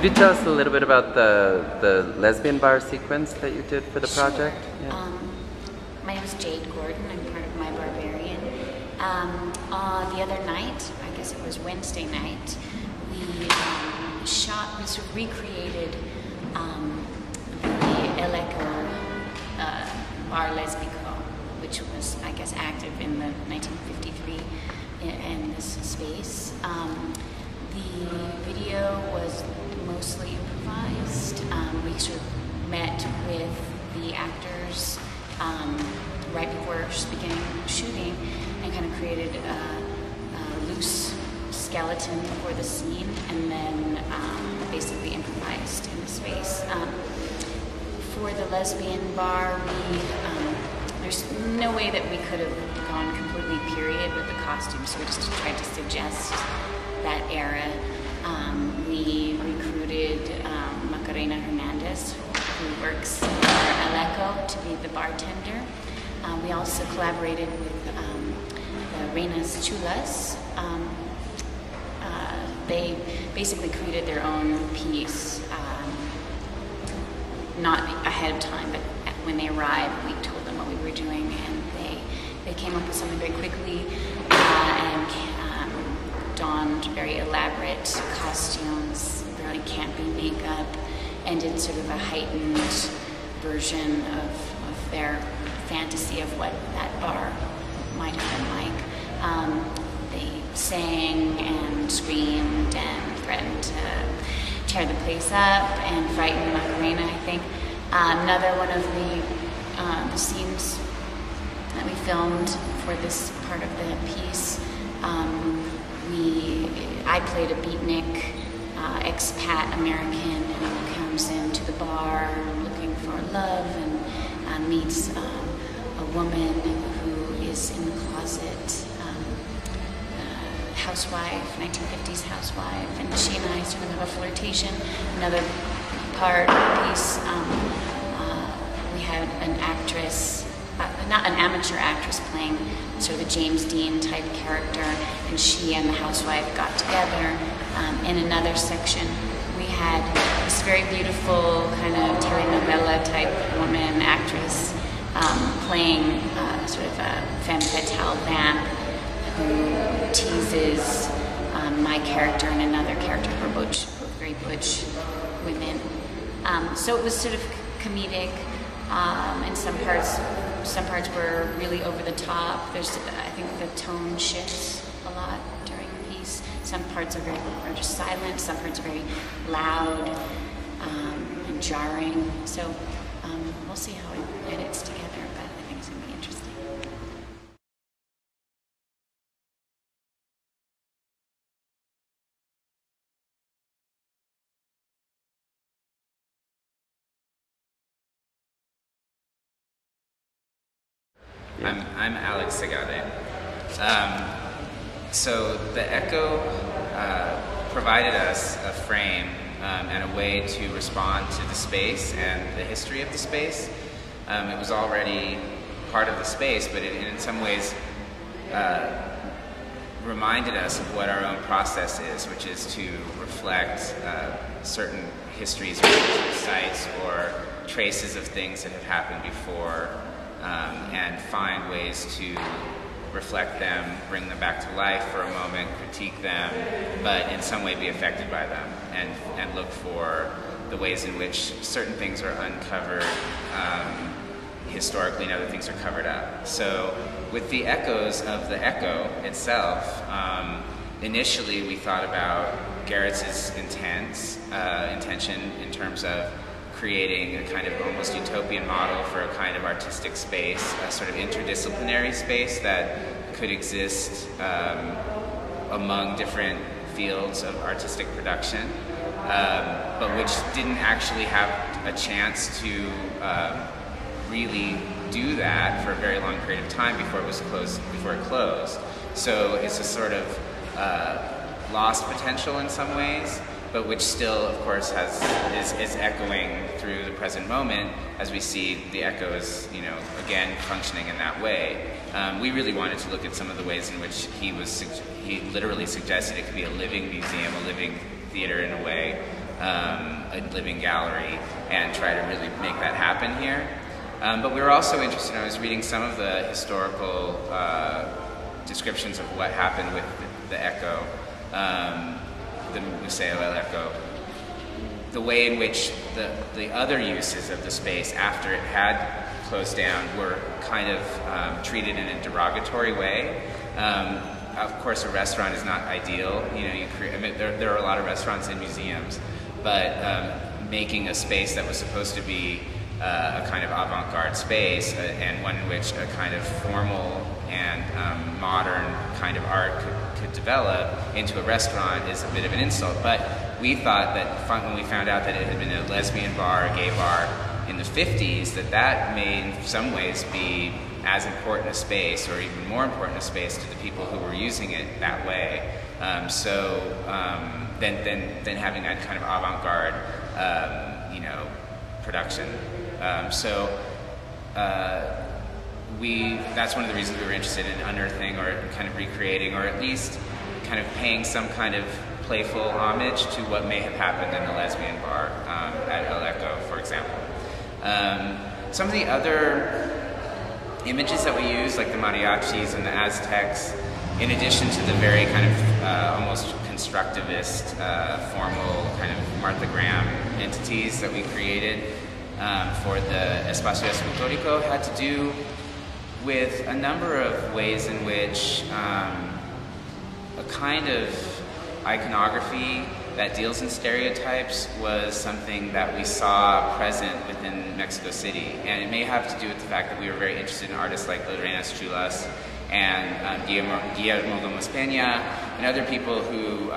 Could you tell us a little bit about the lesbian bar sequence that you did for the project? Sure. Yeah. My name is Jade Gordon. I'm part of My Barbarian. The other night, I guess it was Wednesday night, we sort of recreated the El Eco bar lesbico, which was, I guess, active in the 1953 in this space. The video was mostly improvised. We sort of met with the actors right before beginning shooting and kind of created a loose skeleton for the scene, and then basically improvised in the space. For the lesbian bar, there's no way that we could have gone completely period with the costumes, so we just tried to suggest that era. We recruited Macarena Hernandez, who works for El Eco, to be the bartender. We also collaborated with the Reinas Chulas. They basically created their own piece, not ahead of time, but when they arrived, we told them what we were doing, and they came up with something very quickly and donned very elaborate costumes, really campy makeup, and did sort of a heightened version of their fantasy of what that bar might have been like. They sang and screamed and threatened to tear the place up and frighten Macarena, I think. Another one of the scenes that we filmed for this part of the piece, I played a beatnik expat American who comes into the bar looking for love and meets a woman who is in the closet, housewife, 1950s housewife, and she and I sort of have a flirtation. Another part of the piece, we had an actress, not an amateur actress, playing sort of a James Dean type character, and she and the housewife got together. In another section, we had this very beautiful kind of telenovela type woman actress playing sort of a femme fatale vamp who teases my character and another character who are both very butch women. So it was sort of comedic, and some parts were really over the top. I think the tone shifts a lot during the piece. Some parts are just silent. Some parts are very loud and jarring. So we'll see how it edits together, but I think it's going to be interesting. I'm Alex Segade. So the Echo provided us a frame and a way to respond to the space and the history of the space. It was already part of the space, but it in some ways reminded us of what our own process is, which is to reflect certain histories or sites or traces of things that have happened before, and find ways to reflect them, bring them back to life for a moment, critique them, but in some way be affected by them, and look for the ways in which certain things are uncovered historically and other things are covered up. So with the echoes of the Echo itself, initially we thought about Garrett's intention in terms of creating a kind of almost utopian model for a kind of artistic space, a sort of interdisciplinary space that could exist among different fields of artistic production, but which didn't actually have a chance to really do that for a very long period of time before it closed. So it's a sort of lost potential in some ways, but which still, of course, is echoing through the present moment as we see the echoes, again functioning in that way. We really wanted to look at some of the ways in which he literally suggested it could be a living museum, a living theater in a way, a living gallery and try to really make that happen here. But we were also interested, I was reading some of the historical descriptions of what happened with the Echo, the Museo El Echo, the way in which the other uses of the space after it had closed down were kind of treated in a derogatory way. Of course, a restaurant is not ideal. You know, I mean, there are a lot of restaurants in museums, but making a space that was supposed to be a kind of avant-garde space and one in which a kind of formal and modern kind of art could develop into a restaurant is a bit of an insult. But we thought that when we found out that it had been a lesbian bar, a gay bar in the 50s, that may in some ways be as important a space, or even more important a space to the people who were using it that way. Than having that kind of avant-garde, you know, production. That's one of the reasons we were interested in unearthing or kind of recreating, or at least kind of paying some kind of playful homage to what may have happened in the lesbian bar at El Echo, for example. Some of the other images that we use, like the mariachis and the Aztecs, in addition to the very kind of almost constructivist, formal kind of Martha Graham entities that we created for the Espacio Escultórico, had to do with a number of ways in which a kind of iconography that deals in stereotypes was something that we saw present within Mexico City. And it may have to do with the fact that we were very interested in artists like Lorena Chulas and Guillermo Gomez Peña and other people who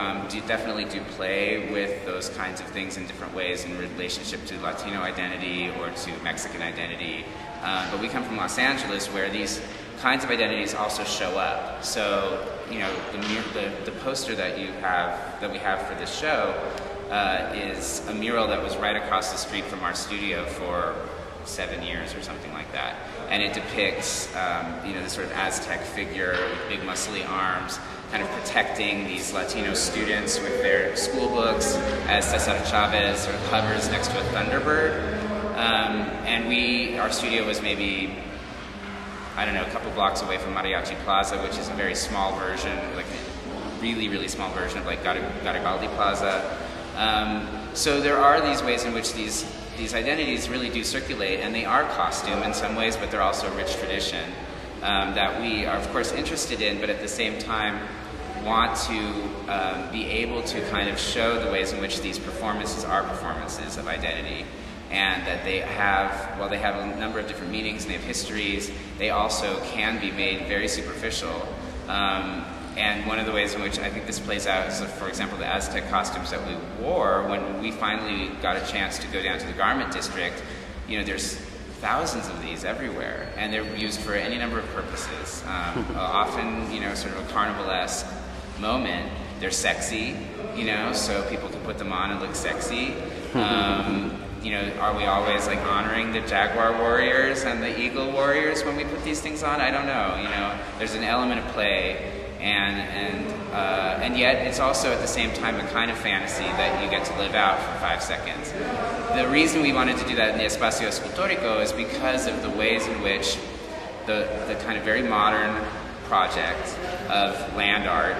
definitely do play with those kinds of things in different ways in relationship to Latino identity or to Mexican identity. But we come from Los Angeles, where these kinds of identities also show up. So, you know, the poster that we have for this show is a mural that was right across the street from our studio for 7 years or something like that. And it depicts, you know, this sort of Aztec figure with big muscly arms, kind of protecting these Latino students with their school books as Cesar Chavez sort of hovers next to a thunderbird. And our studio was maybe, I don't know, a couple blocks away from Mariachi Plaza, which is a very small version, like a really, really small version of like Garibaldi Plaza. So there are these ways in which these identities really do circulate, and they are costume in some ways, but they're also a rich tradition that we are, of course, interested in, but at the same time want to be able to kind of show the ways in which these performances are performances of identity. And that they have, while they have a number of different meanings and they have histories, they also can be made very superficial. And one of the ways in which I think this plays out is, for example, the Aztec costumes that we wore when we finally got a chance to go down to the garment district. You know, there's thousands of these everywhere, and they're used for any number of purposes. Often, you know, sort of a carnivalesque moment. They're sexy, you know, so people can put them on and look sexy. You know, are we always like honoring the jaguar warriors and the eagle warriors when we put these things on? I don't know. You know, there's an element of play, and yet it's also at the same time a kind of fantasy that you get to live out for 5 seconds. The reason we wanted to do that in the Espacio Escultórico is because of the ways in which the kind of very modern project of land art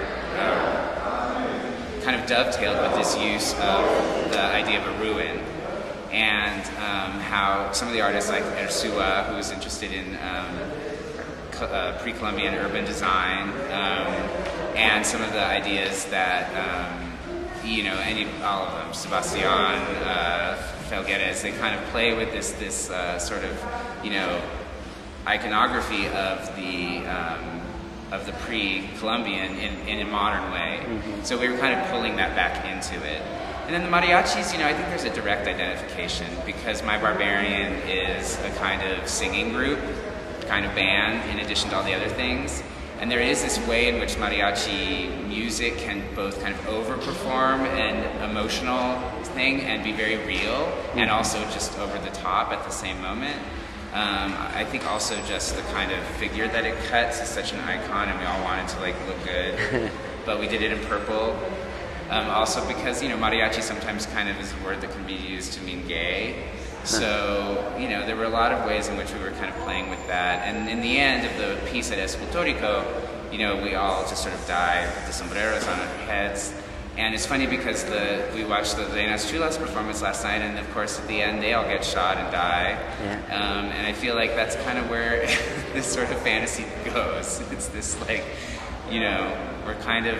kind of dovetailed with this use of the idea of a ruin. And how some of the artists like Ursua, who was interested in pre-Columbian urban design, and some of the ideas that, you know, all of them, Sebastian, Felgueres, they kind of play with this sort of, you know, iconography of the pre-Columbian in a modern way. Mm-hmm. So we were kind of pulling that back into it. And then the mariachis, you know, I think there's a direct identification because My Barbarian is a kind of singing group, kind of band, in addition to all the other things. And there is this way in which mariachi music can both kind of overperform an emotional thing and be very real, and also just over the top at the same moment. I think also just the kind of figure that it cuts is such an icon, and we all wanted to like look good. But we did it in purple, Also because, you know, mariachi sometimes kind of is a word that can be used to mean gay. So, you know, there were a lot of ways in which we were kind of playing with that. And in the end of the piece at Escultórico, you know, we all just sort of died with the sombreros on our heads. And it's funny because we watched the Reinas Chulas performance last night, and of course at the end they all get shot and die. Yeah. And I feel like that's kind of where this sort of fantasy goes. It's this like, you know, we're kind of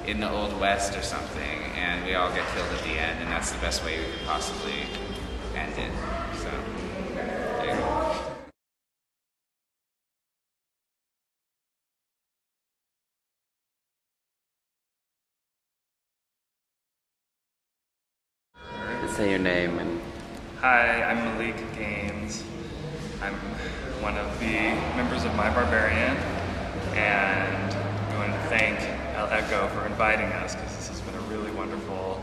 in the Old West or something, and we all get killed at the end, and that's the best way we could possibly end it. So, there you go. Say your name and... Hi, I'm Malik Gaines. I'm one of the members of My Barbarian, and we wanted to thank El Echo for inviting us because this has been a really wonderful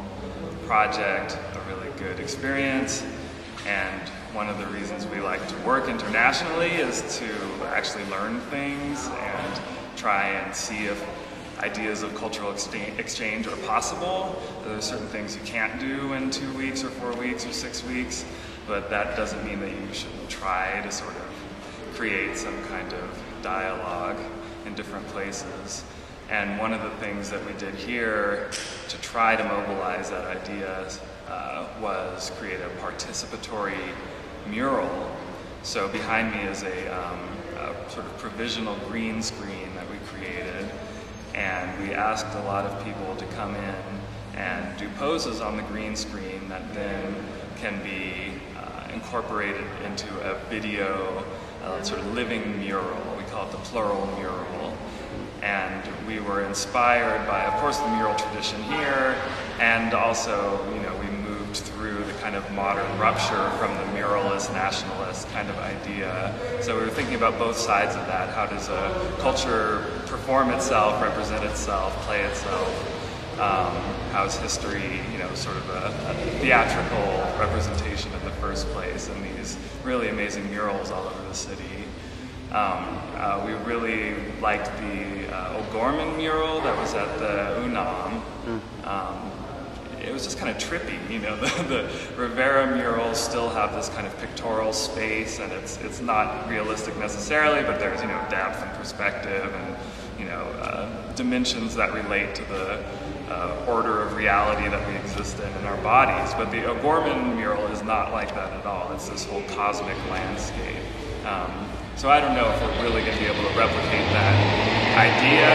project, a really good experience, and one of the reasons we like to work internationally is to actually learn things and try and see if ideas of cultural exchange are possible. There are certain things you can't do in 2 weeks or 4 weeks or 6 weeks, but that doesn't mean that you shouldn't try to sort of create some kind of dialogue in different places. And one of the things that we did here to try to mobilize that idea was create a participatory mural. So behind me is a sort of provisional green screen that we created. And we asked a lot of people to come in and do poses on the green screen that then can be incorporated into a video, sort of living mural. We call it the plural mural. And we were inspired by, of course, the mural tradition here, and also, you know, we moved through the kind of modern rupture from the muralist, nationalist kind of idea. So we were thinking about both sides of that. How does a culture perform itself, represent itself, play itself? How's history, you know, sort of a theatrical representation in the first place, and these really amazing murals all over the city. We really liked the O'Gorman mural that was at the UNAM. It was just kind of trippy, you know. The Rivera murals still have this kind of pictorial space, and it's not realistic necessarily, but there's, you know, depth and perspective and, you know, dimensions that relate to the order of reality that we exist in our bodies. But the O'Gorman mural is not like that at all. It's this whole cosmic landscape. So I don't know if we're really going to be able to replicate that idea,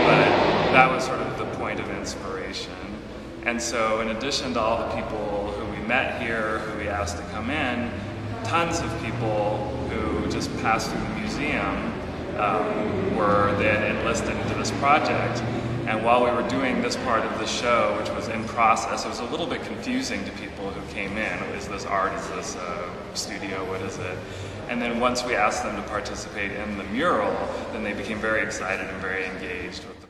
but that was sort of the point of inspiration. And so in addition to all the people who we met here, who we asked to come in, tons of people who just passed through the museum were then enlisted into this project. And while we were doing this part of the show, which was in process, it was a little bit confusing to people who came in. Is this art? Is this studio? What is it? And then once we asked them to participate in the mural, then they became very excited and very engaged with the